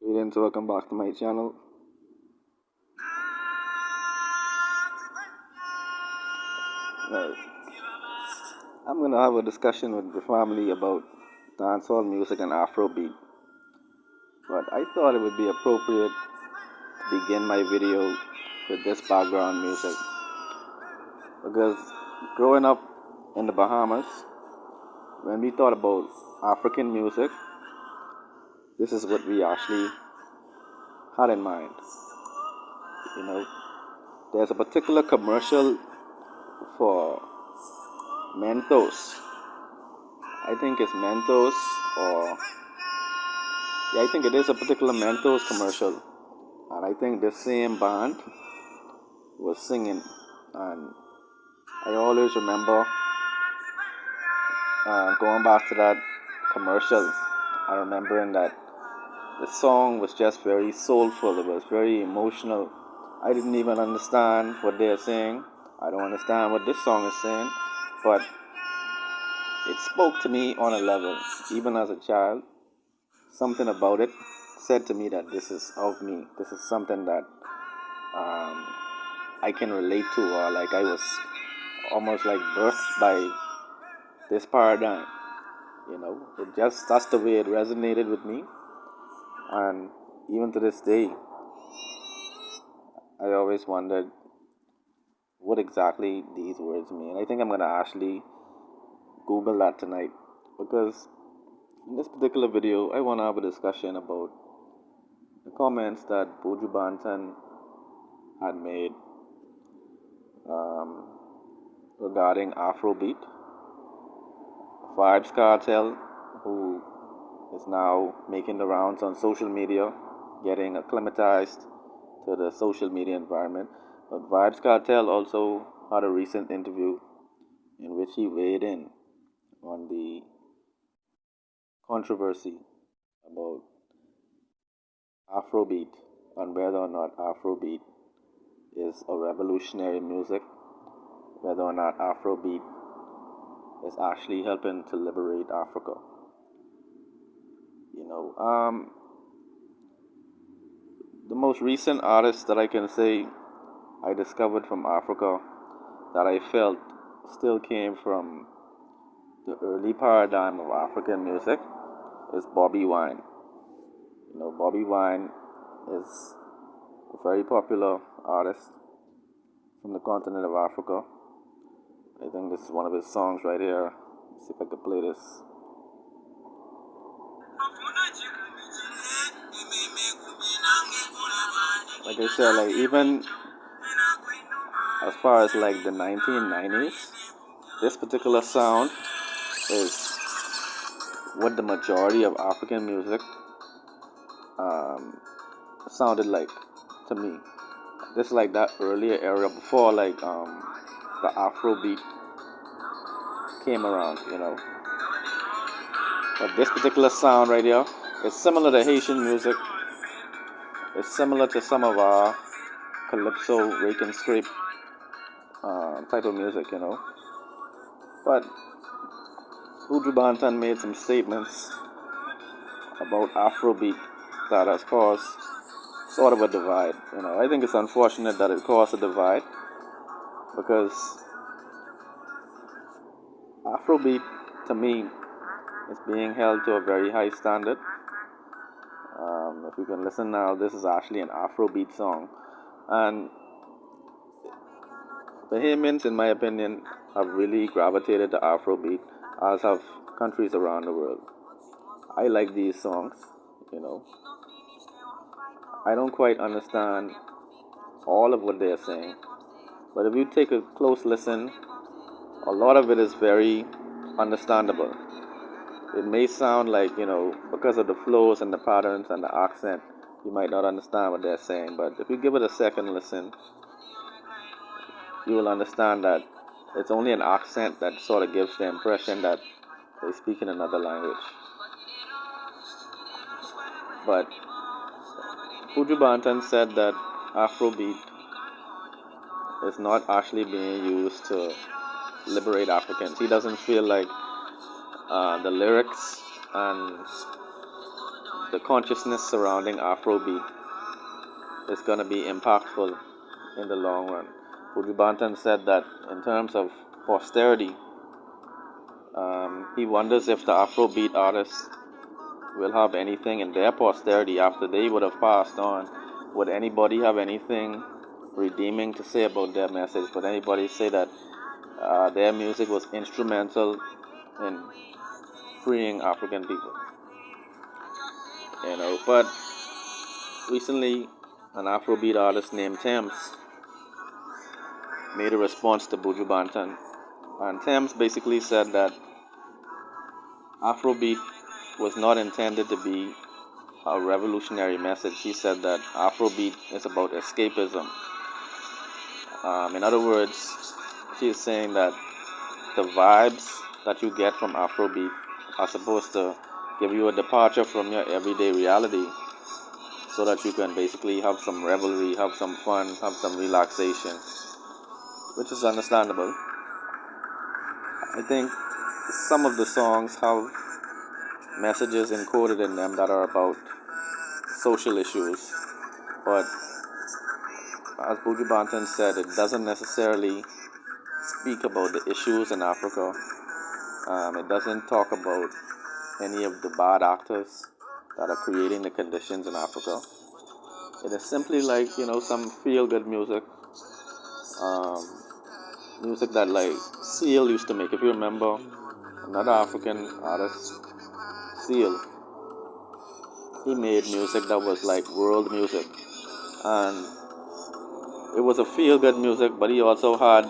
Greetings, welcome back to my channel. Well, I'm gonna have a discussion with the family about dancehall music and Afrobeat, but I thought it would be appropriate to begin my video with this background music because growing up in the Bahamas, when we thought about African music, this is what we actually had in mind. You know, there's a particular commercial for Mentos. I think it's Mentos, or yeah, I think it is a particular Mentos commercial, and I think the same band was singing, and I always remember going back to that commercial and remembering that the song was just very soulful. It was very emotional. I didn't even understand what they're saying. I don't understand what this song is saying, but it spoke to me on a level, even as a child. Something about it said to me that this is of me. This is something that I can relate to, or like I was almost like birthed by this paradigm. That's the way it resonated with me, and even to this day, I always wondered what exactly these words mean. I think I'm gonna actually Google that tonight because in this particular video, I want to have a discussion about the comments that Buju Banton had made um, regarding Afrobeat. Vybz Kartel, who is now making the rounds on social media, getting acclimatized to the social media environment. But Vybz Kartel also had a recent interview in which he weighed in on the controversy about Afrobeat and whether or not Afrobeat is a revolutionary music, whether or not Afrobeat is actually helping to liberate Africa. You know, the most recent artist that I can say I discovered from Africa that I felt still came from the early paradigm of African music is Bobby Wine. Bobby Wine is a very popular artist from the continent of Africa. I think this is one of his songs right here. Let's see if I can play this. Like I said, like even as far as like the 1990s, this particular sound is what the majority of African music sounded like to me. This is like that earlier era before like the Afrobeat came around. But this particular sound right here is similar to Haitian music. It's similar to some of our calypso, rake and scrape type of music. But Buju Banton made some statements about Afrobeat that has caused sort of a divide. I think it's unfortunate that it caused a divide because Afrobeat, to me, is being held to a very high standard. If you can listen now, this is actually an Afrobeat song. And Bahamians, in my opinion, have really gravitated to Afrobeat, as have countries around the world. I like these songs. I don't quite understand all of what they're saying, but if you take a close listen, a lot of it is very understandable. It may sound like, because of the flows and the patterns and the accent, you might not understand what they're saying, but if you give it a second listen, you will understand that it's only an accent that sort of gives the impression that they speak in another language. But Buju Banton said that Afrobeat is not actually being used to liberate Africans. He doesn't feel like the lyrics and the consciousness surrounding Afrobeat is going to be impactful in the long run. Buju Banton said that in terms of posterity, he wonders if the Afrobeat artists will have anything in their posterity after they would have passed on. Would anybody have anything redeeming to say about their message? Would anybody say that their music was instrumental in freeing African people? But recently, an Afrobeat artist named Tems made a response to Buju Banton, and Tems basically said that Afrobeat was not intended to be a revolutionary message. She said that Afrobeat is about escapism. In other words, she is saying that the vibes that you get from Afrobeat are supposed to give you a departure from your everyday reality so that you can basically have some revelry, have some fun, have some relaxation, which is understandable. I think some of the songs have messages encoded in them that are about social issues, but as Buju Banton said, it doesn't necessarily speak about the issues in Africa. It doesn't talk about any of the bad actors that are creating the conditions in Africa. It is simply like, some feel-good music. Music that like Seal used to make. If you remember, another African artist, Seal, he made music that was like world music. And it was a feel-good music, but he also had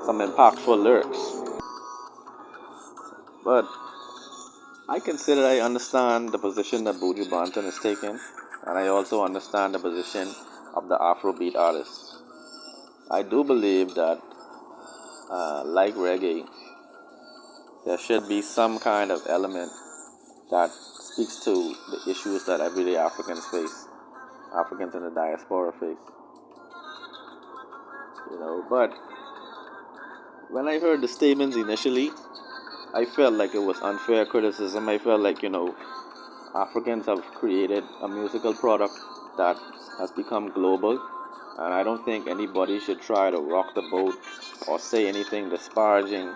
some impactful lyrics. But I understand the position that Buju Banton is taking, and I also understand the position of the Afrobeat artists. I do believe that, like reggae, there should be some kind of element that speaks to the issues that everyday Africans face, Africans in the diaspora face. But when I heard the statements initially, I felt like it was unfair criticism. I felt like, Africans have created a musical product that has become global, and I don't think anybody should try to rock the boat or say anything disparaging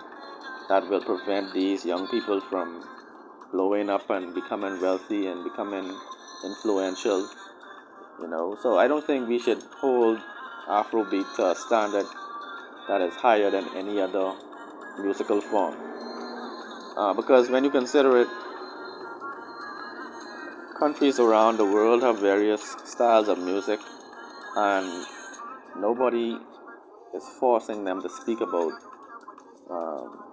that will prevent these young people from blowing up and becoming wealthy and becoming influential. So I don't think we should hold Afrobeat to a standard that is higher than any other musical form. Because when you consider it, countries around the world have various styles of music, and nobody is forcing them to speak about um,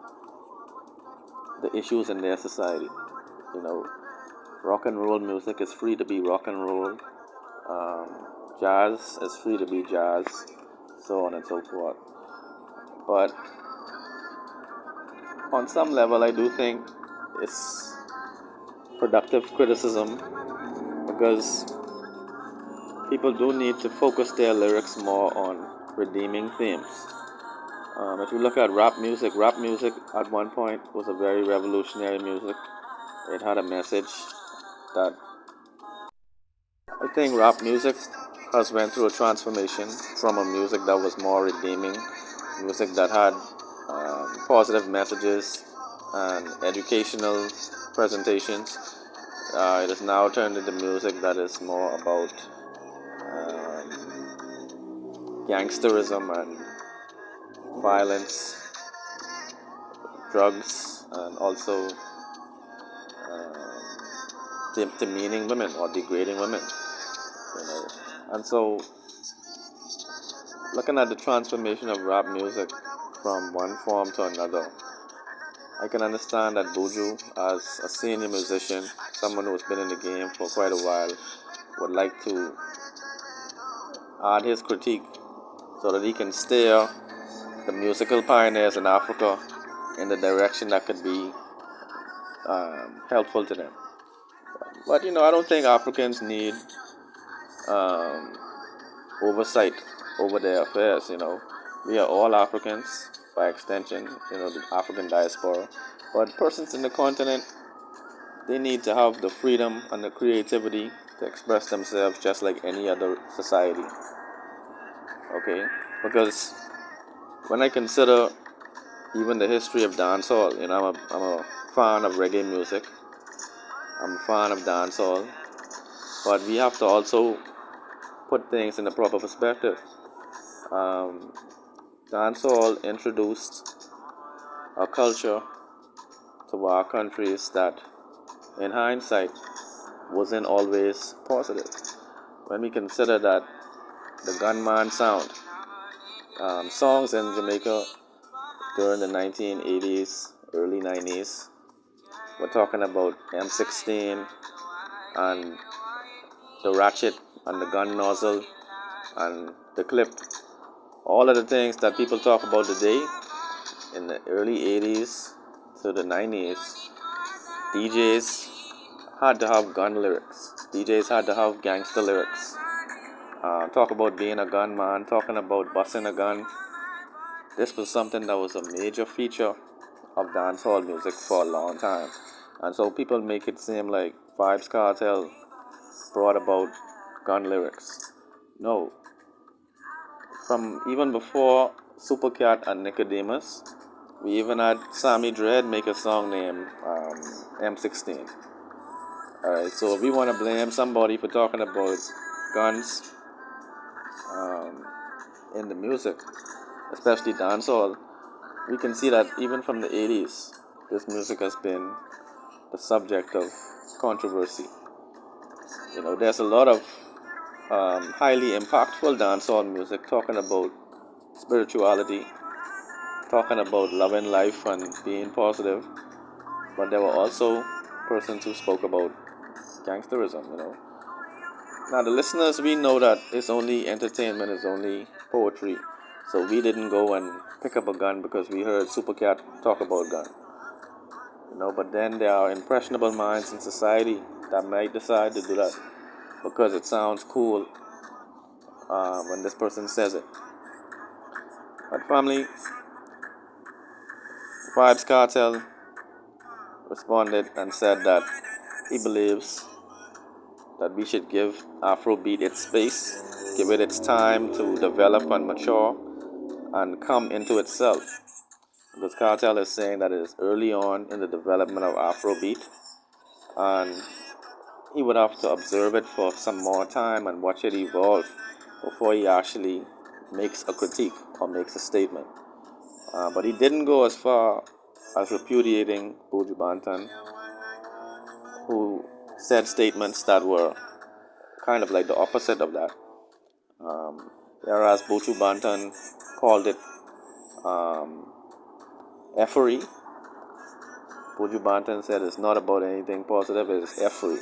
the issues in their society. Rock and roll music is free to be rock and roll. Um, Jazz is free to be jazz, so on and so forth. But on some level, I do think it's productive criticism because people do need to focus their lyrics more on redeeming themes. If you look at rap music at one point was a very revolutionary music. It had a message that I think rap music has went through a transformation from a music that was more redeeming, music that had positive messages and educational presentations. It is now turned into music that is more about gangsterism and violence, drugs, and also demeaning women or degrading women. And so, looking at the transformation of rap music from one form to another, I can understand that Buju, as a senior musician, someone who has been in the game for quite a while, would like to add his critique so that he can steer the musical pioneers in Africa in the direction that could be helpful to them. But I don't think Africans need um, oversight over their affairs. We are all Africans by extension. The African diaspora, but persons in the continent they need to have the freedom and the creativity to express themselves just like any other society. Okay, because when I consider even the history of dancehall, I'm a fan of reggae music. I'm a fan of dancehall, but we have to also put things in the proper perspective. Um, Dancehall introduced a culture to our countries that, in hindsight, wasn't always positive. When we consider that the gunman sound, songs in Jamaica during the 1980s, early 90s, we're talking about M16 and the ratchet and the gun nozzle and the clip. All of the things that people talk about today in the early 80s to the 90s, DJs had to have gun lyrics. DJs had to have gangster lyrics. Talk about being a gunman, talking about busting a gun. This was something that was a major feature of dancehall music for a long time. And so people make it seem like Vybz Kartel brought about gun lyrics. No. From even before Supercat and Nicodemus, we even had Sammy Dread make a song named M16. Alright, so if we want to blame somebody for talking about guns um, in the music, especially dancehall, we can see that even from the 80s, this music has been the subject of controversy. There's a lot of highly impactful dancehall music talking about spirituality, talking about loving life and being positive, but there were also persons who spoke about gangsterism. Now, the listeners, we know that it's only entertainment, it's only poetry. So we didn't go and pick up a gun because we heard Supercat talk about gun. But then there are impressionable minds in society that might decide to do that because it sounds cool when this person says it. But family, Vybz Kartel responded and said that he believes that we should give Afrobeat its space, give it its time to develop and mature and come into itself. Because Kartel is saying that it is early on in the development of Afrobeat, and he would have to observe it for some more time and watch it evolve before he actually makes a critique or makes a statement. But he didn't go as far as repudiating Buju Banton, who said statements that were kind of like the opposite of that. Whereas Buju Banton called it um, effery, Buju Banton said it's not about anything positive, it's effery.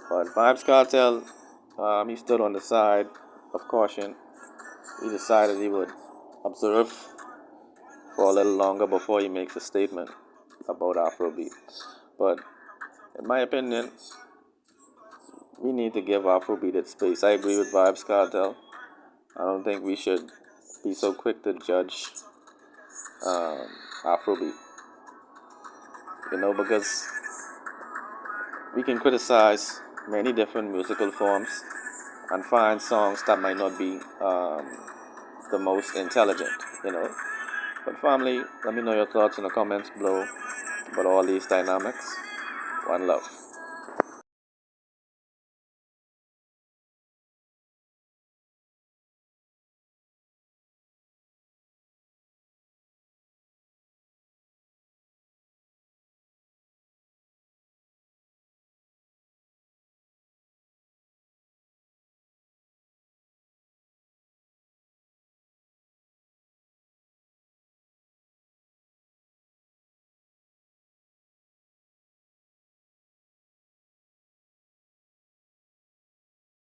But Vybz Kartel, he stood on the side of caution. He decided he would observe for a little longer before he makes a statement about Afrobeat. But in my opinion, we need to give Afrobeat its space. I agree with Vybz Kartel. I don't think we should be so quick to judge um, Afrobeat. Because we can criticize many different musical forms and find songs that might not be the most intelligent. But family, let me know your thoughts in the comments below about all these dynamics. One love.